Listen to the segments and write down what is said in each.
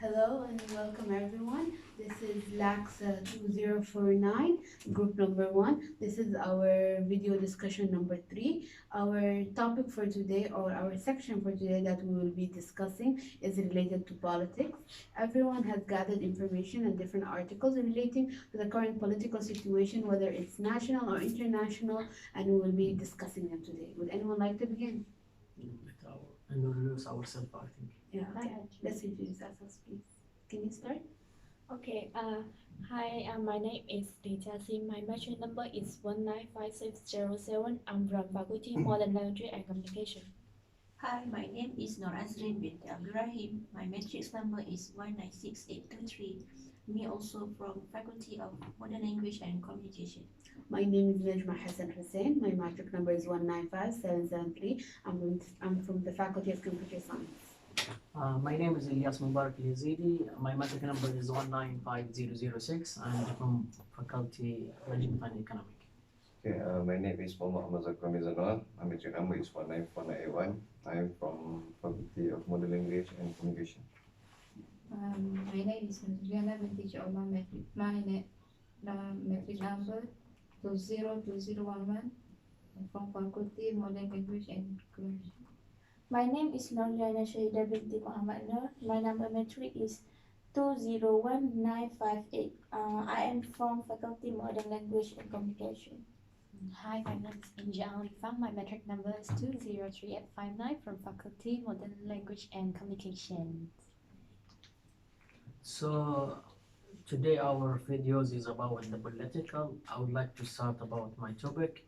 Hello and welcome everyone. This is LAX2049, group number 1. This is our video discussion number 3. Our topic for today, or our section for today that we will be discussing, is related to politics. Everyone has gathered information and different articles relating to the current political situation, whether it's national or international, and we will be discussing them today. Would anyone like to begin? Introduce ourselves, I think. Yeah, okay. Let's introduce ourselves, please. Can you start? Okay, hi, my name is JiaXin. My metric number is 195607. I'm from Faculty Modern Language and Communication. Hi, my name is Noor binti Rahhim. My matrix number is 196823. Me also from Faculty of Modern Language and Communication. My name is Najma Hussein. My matric number is 195773. I'm from the Faculty of Computer Science. My name is Elyas Mubarak Alyazidi. My matric number is 195006. I'm from Faculty Management and Economic. Okay, my name is Mohamad Zanuar. My matric number is 194981. I am from Faculty of Modern Language and Communication. My name is Norzuliana, binti Chee Omar. Matric number 202011. From Faculty Modern Language and Communication. My name is Norliyana Syahida binti Mohamad. My number metric is 201958. I am from Faculty Modern Language and Communication. Hi, my name is Ang Li Fang. My metric number is 203859 from Faculty Modern Language and Communication. So today our videos is about the political. I would like to start about my topic.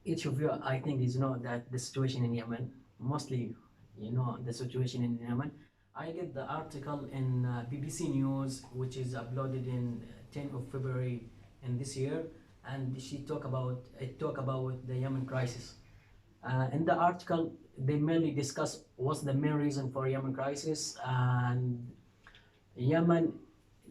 Each of you, I think, is know that the situation in Yemen, mostly the situation in Yemen. I get the article in BBC News, which is uploaded in 10th of February in this year, and she talk about the Yemen crisis. In the article, they mainly discuss what's the main reason for Yemen crisis, and Yemen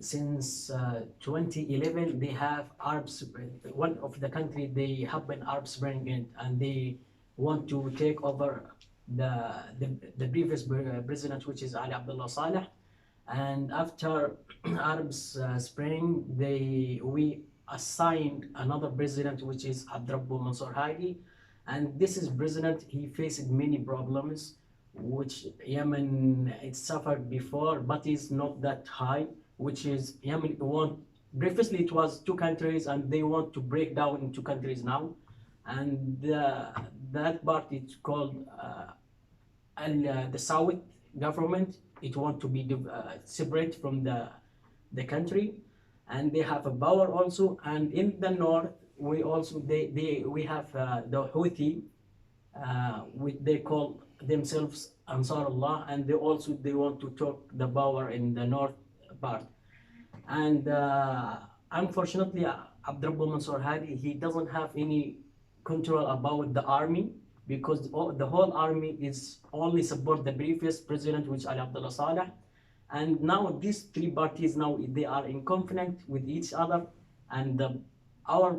since 2011 they have Arab Spring. One of the country they have been Arab Spring, and they want to take over the previous president, which is Ali Abdullah Saleh. And after Arab Spring, we assigned another president, which is Abdul Mansur Hadi. And this is president, he faced many problems which Yemen it suffered before, but is not that high, which is Yemen previously it was two countries, and they want to break down into countries now. And that part is called the South government. It want to be separate from the country, and they have a power also. And in the north, we also we have the Houthi, they call themselves Ansar Allah, and they want to take the power in the north part. And unfortunately, Abdul Mansur Hadi, he doesn't have any control about the army, because the whole army is only support the previous president, which Ali Abdullah Saleh. And now these three parties, now they are in conflict with each other. And our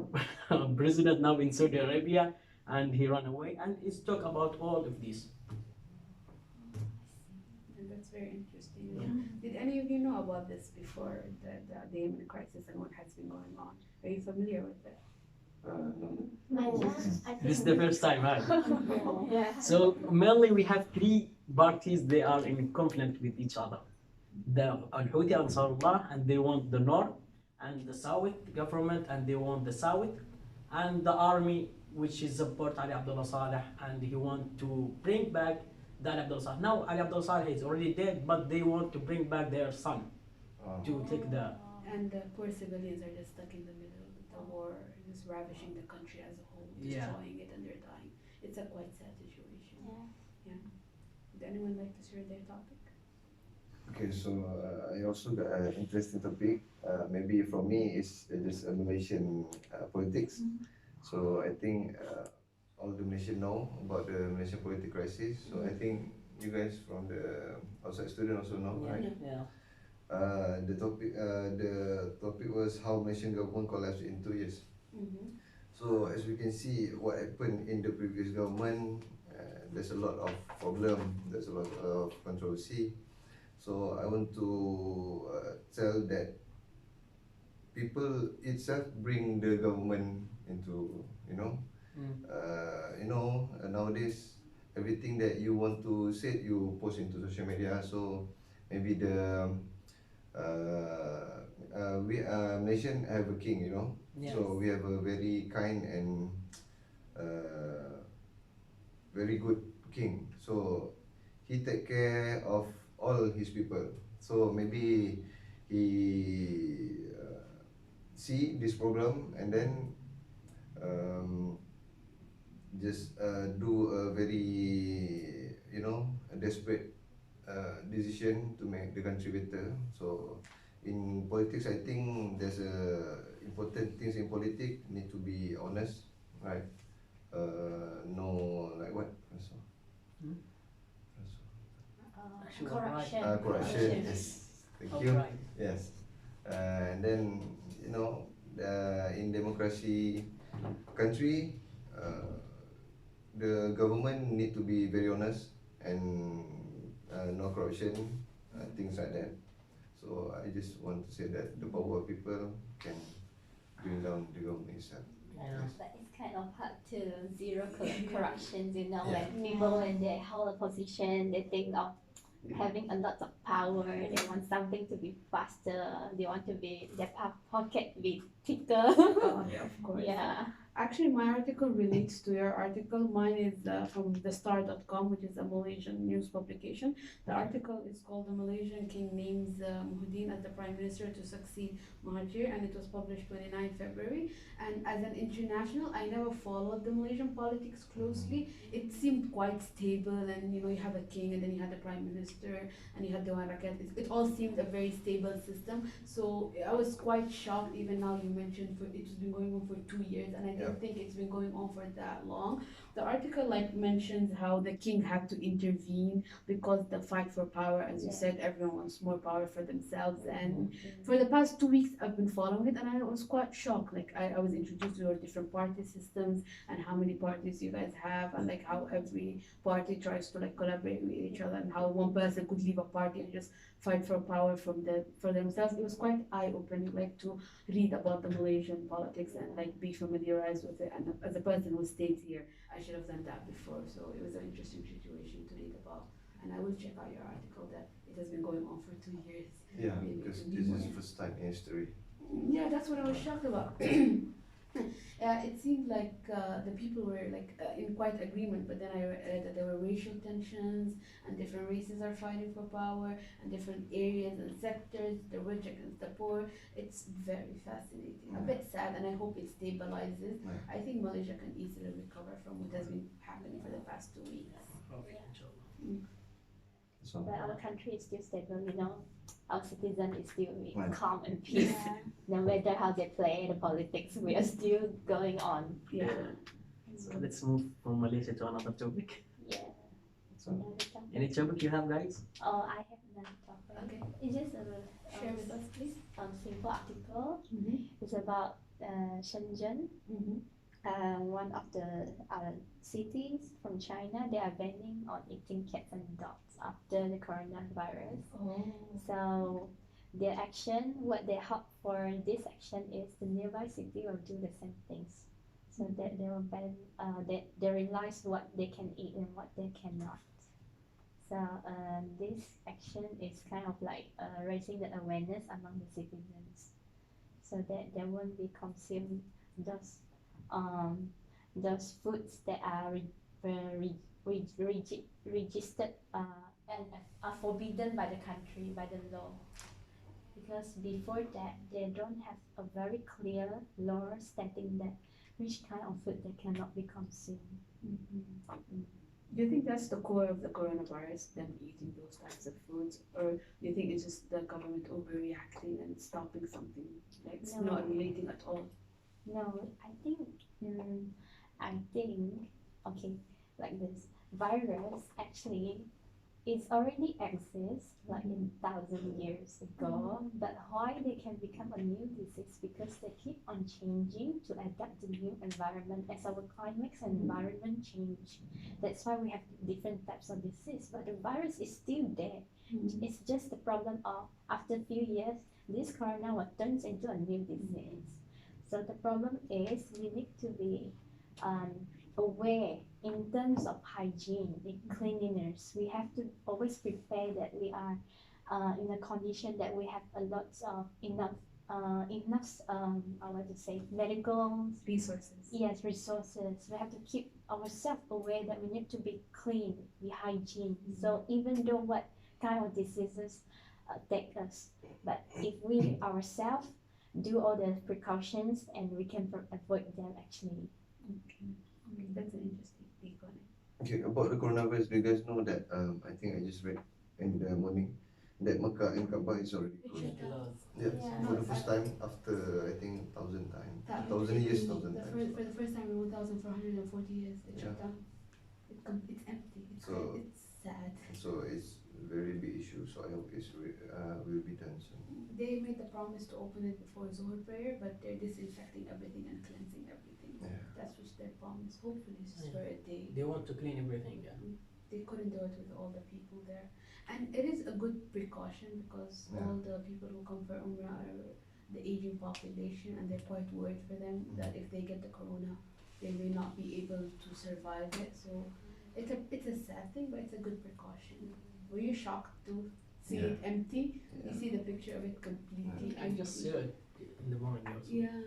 president now in Saudi Arabia, and he ran away, and it's talk about all of this. And that's very interesting. Yeah. Did any of you know about this before, the Yemen crisis and what has been going on? Are you familiar with it? This is the first time, right? Yeah. So mainly we have three parties, they are in conflict with each other. The Al-Houthi Ansarullah, and they want the north, and the south government, and they want the south, and the army, which is support Ali Abdullah Saleh, and he want to bring back the Ali Abdullah Saleh. Now Ali Abdullah Saleh is already dead, but they want to bring back their son to take the. And the poor civilians are just stuck in the middle of the war, just ravishing the country as a whole, destroying it, and they're dying. It's a quite sad situation. Yeah. Would anyone like to share their topic? Okay, so I also got an interesting topic. Maybe for me, it's just Malaysian politics. So I think all the Malaysians know about the Malaysian political crisis. So I think you guys from the outside student also know, right? Yeah. The topic was how Malaysian government collapsed in 2 years. So as we can see, what happened in the previous government, there's a lot of problem, there's a lot of controversy. So I want to tell that people itself bring the government into, nowadays everything that you want to say you post into social media. So maybe we Malaysian have a king, Yes. so we have a very kind and very good king. So he take care of all his people. So maybe he see this problem and then just do a very a desperate decision to make the country better. So in politics, I think there's important things in politics need to be honest, right? No, like what? So, Sure, Corruption. corruption. Yes. Thank you. Right. Yes. And then in democracy country, the government need to be very honest and no corruption, things like that. So I just want to say that the power of people can bring down the government itself. Yeah. But it's kind of hard to zero corruption, Yeah. like people when they hold a position, they think of having a lot of power, they want something to be faster, they want to be, their pocket be thicker. Yeah, of course. Yeah. Actually, my article relates to your article. Mine is from thestar.com, which is a Malaysian news publication. The article is called "The Malaysian King Names Muhyiddin as the Prime Minister to Succeed Mahathir," and it was published 29 February. And as an international, I never followed the Malaysian politics closely. It seemed quite stable, and you have a king, and then you had the Prime Minister, and you had the Dewan Rakyat. It all seemed a very stable system. So I was quite shocked. Even now, you mentioned it's been going on for 2 years, and I didn't think it's been going on for that long. The article mentions how the king had to intervene because the fight for power, as you said, everyone wants more power for themselves. And for the past 2 weeks, I've been following it, and I was quite shocked. I was introduced to your different party systems and how many parties you guys have, and how every party tries to collaborate with each other, and how one person could leave a party and just fight for power for themselves. It was quite eye-opening, to read about the Malaysian politics and be familiarized with it. And as a person who stays here, I should have done that before. So it was an interesting situation to read about. And I will check out your article that it has been going on for 2 years. Yeah, Maybe because it can be this is more. the first time in history. Yeah, that's what I was shocked about. It seemed like the people were in quite agreement, but then I read that there were racial tensions and different races are fighting for power and different areas and sectors, the rich against the poor. It's very fascinating, a bit sad, and I hope it stabilizes. Yeah. I think Malaysia can easily recover from what has been happening for the past 2 weeks. So, But our country is still stable, our citizen is still Right. calm and peace. No matter how they play the politics, we are still going on. Yeah. So let's move from Malaysia to another topic. Yeah. so Another topic. Any topic you have, guys? Oh, I have another topic. Okay. It's just a Share with us, please. simple article. Mm-hmm. It's about Shenzhen, Mm-hmm. one of the cities from China. They are banning on eating cats and dogs after the coronavirus. Oh. So their action, what they hope for this action is the nearby city will do the same things. So that they will ban, they realize what they can eat and what they cannot. So this action is kind of raising the awareness among the citizens, so that they won't be consumed those foods that are registered and are forbidden by the country, by the law. Because before that, they don't have a very clear law stating that which kind of food they cannot be consumed. Do you think that's the core of the coronavirus, them eating those types of foods? Or do you think it's just the government overreacting and stopping something? It's No. not relating at all? No, I think, okay, like this virus actually it's already exists like in thousand years ago, but why they can become a new disease because they keep on changing to adapt to new environment as our climates and environment change. That's why we have different types of disease, but the virus is still there. It's just the problem of after a few years, this corona turns into a new disease. So the problem is we need to be um, aware in terms of hygiene, in cleanliness. We have to always prepare that we are in a condition that we have a lot of I want to say medical Resources. yes resources. We have to keep ourselves aware that we need to be clean, be hygiene. So even though what kind of diseases take us, but if we ourselves do all the precautions and we can avoid them actually. Okay, that's an interesting take on it. Okay, about the coronavirus, do you guys know that I think I just read in the morning that Mecca and Kaaba is already closed. Yes, for the first time after I think 1,000 times, 1,000 years, 1,000 times. For the first time in 1,440 years, it shut down. It's empty. It's sad. So it's very big issue. So I hope will be done soon. They made the promise to open it before Zohar prayer, but they're disinfecting everything and cleansing everything. Yeah. That's just their promise. Hopefully, it's just for a day. They want to clean everything. Yeah. They couldn't do it with all the people there, and it is a good precaution because all the people who come for Umrah are the aging population, and they're quite worried for them that if they get the corona, they may not be able to survive it. So it's a sad thing, but it's a good precaution. Were you shocked to see it empty? You see the picture of it completely I just saw it in the morning. Also. Yeah,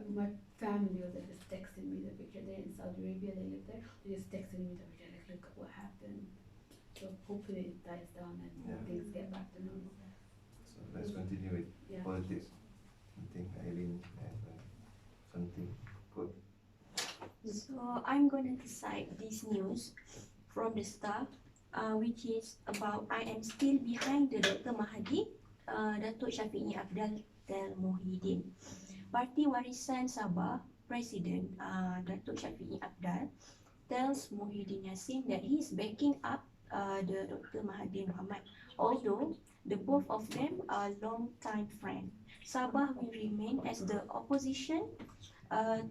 my family was just texting me the picture. They're in Saudi Arabia, they live there. They just texted me the picture, like, look at what happened. So hopefully it dies down and things get back to normal. So let's continue with politics. I think Irene has something good. So I'm going to cite this news from the staff, which is about I am still behind the Dr. Mahdi, Datuk Syafiee Abdul Tel Muhyiddin. Parti Warisan Sabah President Datuk Syafiee Abdul tells Muhyiddin Yassin that he is backing up the Dr. Mahathir Mohamad, although the both of them are long-time friends. Sabah will remain as the opposition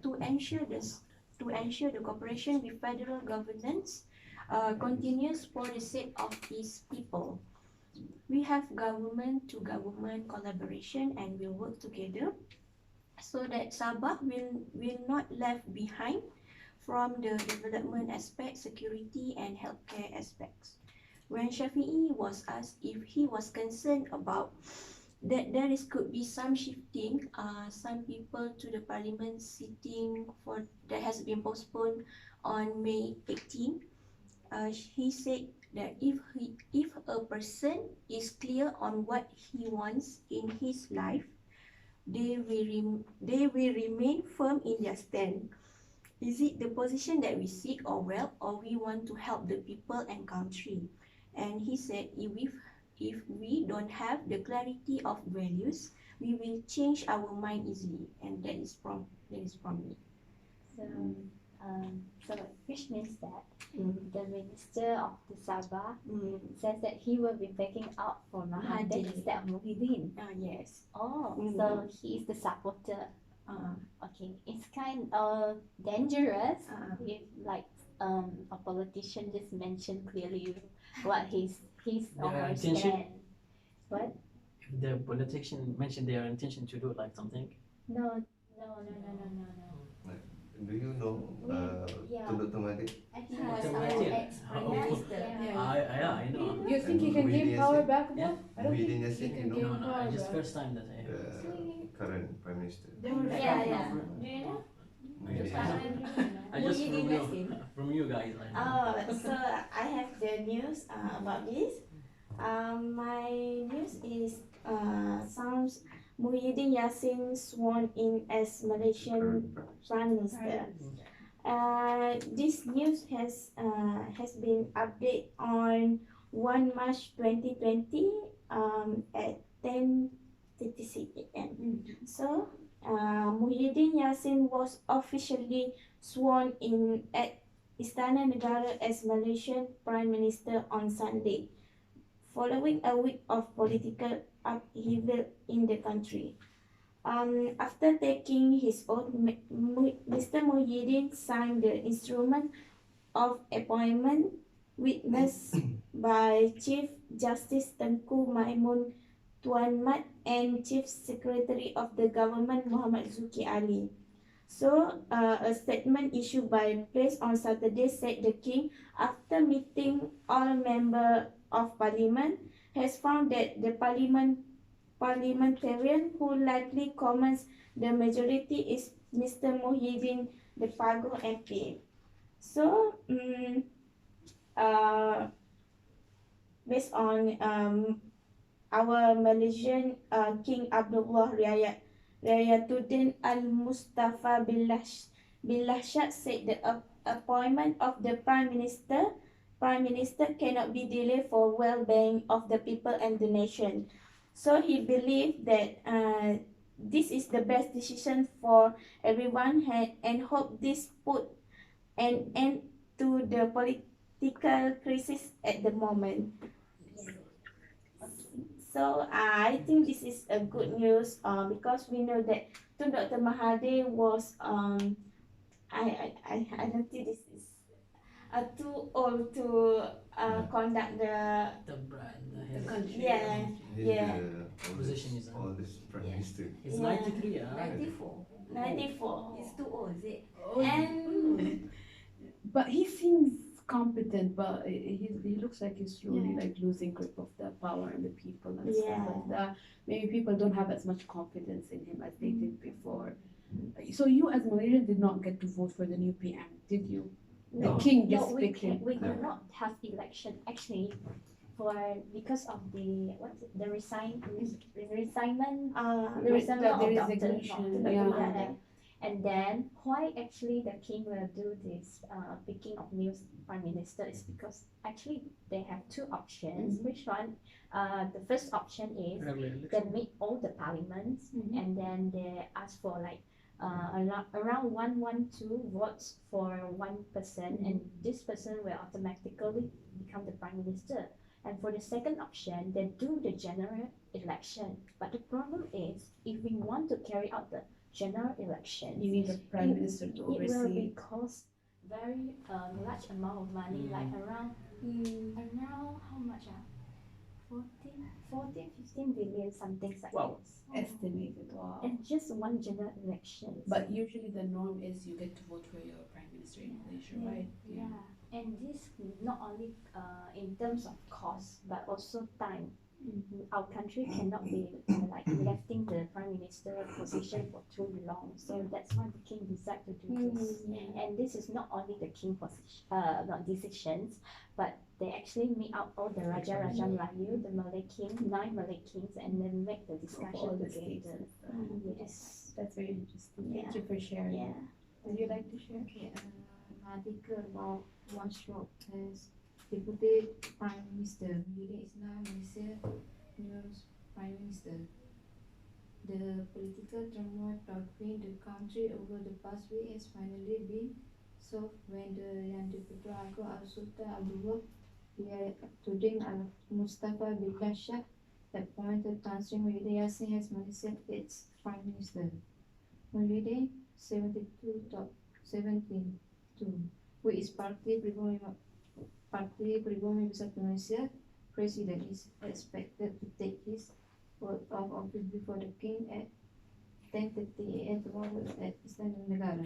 to ensure the cooperation with federal governance continues for the sake of its people. We have government-to-government collaboration and will work together so that Sabah will not left behind from the development aspect, security and healthcare aspects. When Syafiee was asked if he was concerned about that could be some shifting, some people to the parliament sitting that has been postponed on May 18, he said that if a person is clear on what he wants in his life, they will remain firm in their stand. Is it the position that we seek or we want to help the people and country? And he said if we don't have the clarity of values, we will change our mind easily, and that is from me. So which means that the minister of the Sabah says that he will be backing up for Mahathir instead of Muhyiddin. Yes. Oh, so he is the supporter. Okay, it's kind of dangerous if like a politician just mentioned clearly what his or her intention? stand. What? If the politician mentioned their intention to do like something. No. Do you know Dr. Mahdi? He was was our our ex-prime ex-minister. I know. You think he can gain power back? Yeah. I don't think Muhyiddin he Yassin, can you gain know? No, power just back. first time that I heard. The current Prime Minister. They were Do you know? Muhyiddin I Yassin. just Muhyiddin Yassin. from you guys. I know. Oh, so I have the news about this. My news is sounds Muhyiddin Yassin sworn in as Malaysian Prime Minister. This news has been updated on 1 March 2020 at 10:36 a.m. So Muhyiddin Yassin was officially sworn in at Istana Negara as Malaysian Prime Minister on Sunday, following a week of political upheaval in the country. After taking his oath, Mr. Muhyiddin signed the instrument of appointment witnessed by Chief Justice Tengku Maimun Tuan Mat and Chief Secretary of the Government Muhammad Zuki Ali. So, a statement issued by Press on Saturday said the King, after meeting all members of Parliament, has found that the parliamentarian who likely commands the majority is Mr. Muhyiddin the Pago MP. So, based on our Malaysian King Abdullah Rayatuddin Al-Mustafa Bilashad said the appointment of the Prime Minister cannot be delayed for well-being of the people and the nation. So he believed that this is the best decision for everyone and hope this put an end to the political crisis at the moment. So I think this is a good news because we know that Tun Dr. Mahathir was I don't think this is too old to conduct the country. yeah. He's Yeah. the Position is oldest prime Yeah. minister. He's Yeah. 93, 94. 94. It's too old, is it? And But he seems competent, but he looks like he's slowly like losing grip of the power and the people and stuff like that. Maybe people don't have as much confidence in him as they did before. So you as Malaysian did not get to vote for the new PM, did you? The No. king No, just picked him. we cannot have election actually because of the resignment The resignment the of Dr. resignation, Dr. yeah. Mahathir. And then why actually the king will do this picking of new prime minister is because actually they have two options. Which one? The first option is they meet all the parliaments and then they ask for like around 112 votes for one person, and this person will automatically become the prime minister. And for the second option, they do the general election. But the problem is, if we want to carry out the general election, You need a prime minister to it will oversee. be cost very large amount of money, like around how much 15 billion, something like Wow. this. Estimated, wow. And just one general election. But usually the norm is you get to vote for your prime minister in Malaysia, right? Yeah. And this not only in terms of cost, but also time. Our country cannot be like lefting the prime minister position for too long. So that's why the king decided to do this. And this is not only the king position, not decisions, but they actually meet out all the Raja Melayu, the Malay king, 9 Malay kings, and then make the discussion all the states together. and stuff. Yes. That's very interesting. Thank you for sharing. yeah. Would you like to share? Okay, an article about Watchdog as Deputy Prime Minister. Muhyiddin is now Malaysia new Prime Minister. The political turmoil plaguing the country over the past week has finally been solved when the Yang Deputy Agong Al-Sultan Abdul Rayatuddin Al-Mustafa Bilashad appointed Tan Sri JiaXin as Malaysia's 8th Prime Minister. Muhyiddin, 72, who is Parti Pribumi Bersatu Malaysia President, is expected to take his oath of office before the king at 10:30 a.m. tomorrow at Istana Negara.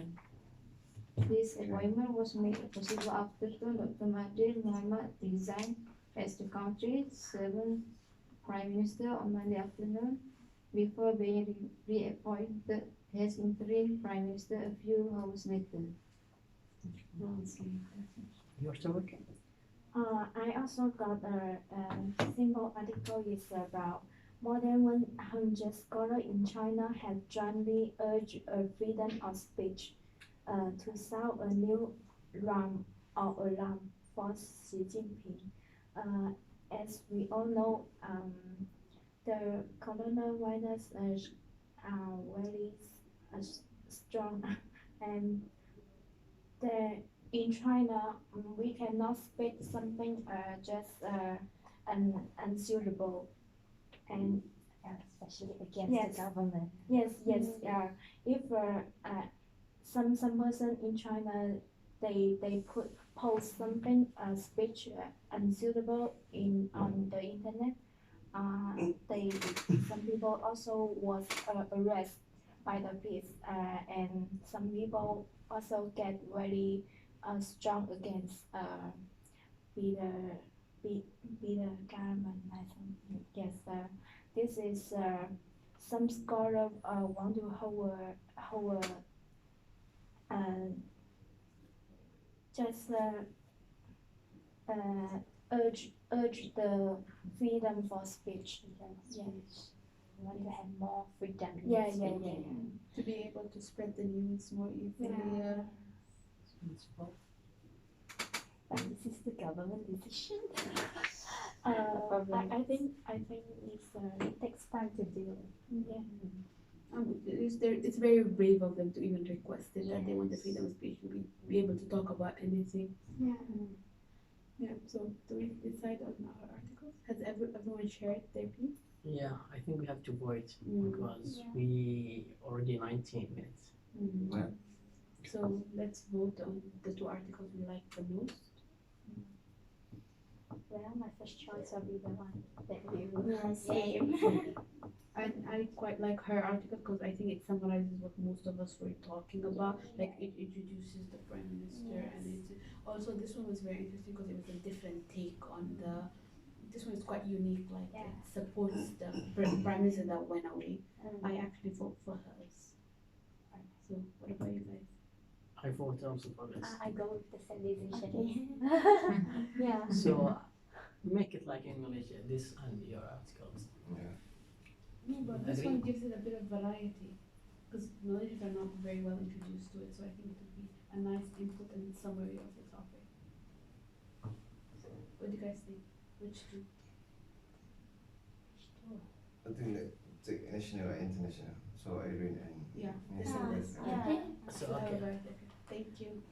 This appointment was made possible after Dr. Mahathir Mohamad resigned as the country's 7th Prime Minister on Monday afternoon before being reappointed as interim Prime Minister a few hours later. You're still working? I also got a simple article is about more than 100 scholars in China have jointly urged a freedom of speech to sound a new alarm for Xi Jinping. As we all know, the coronavirus is very strong, and in China, we cannot speak something just unsuitable. And especially against Yes. the government. yes, if some person in China they post something speech unsuitable in on the internet, they some people also was arrested by the police, and some people also get very strong against be the be the government. I think yes, this is some scholar want to hold just urge the freedom for speech. Yes. We want to have more freedom in Yeah. speaking. To be able to spread the news more easily. But this is the government decision. I think it's It takes time to do. yeah. It's very brave of them to even request it, that they want the freedom of speech to be able to talk about anything. Yeah. Yeah, so do we decide on our articles? Has everyone shared their piece? Yeah, I think we have to vote Mm. because Yeah. we already 19 minutes. Yeah. So let's vote on the two articles we like the most. Well, my first choice will be the one that you. Same. And I quite like her article because I think it summarizes what most of us were talking about. Like it introduces the prime minister, and it's also this one was very interesting because it was a different take on the. This one is quite unique. Like Yeah. it supports the prime minister that went away. I actually vote for hers. So what about you guys? I vote also for this. I go with the same decision. Yeah. So make it like in Malaysia, this and your articles. Yeah. No, but this Agree. one gives it a bit of variety because Malaysians are not very well introduced to it. So I think it would be a nice input and summary of the topic. What do you guys think? Which two? I think that take national and international. So Irene and Yeah. Yes, Yeah. yes. Yeah. So So, okay. Thank you.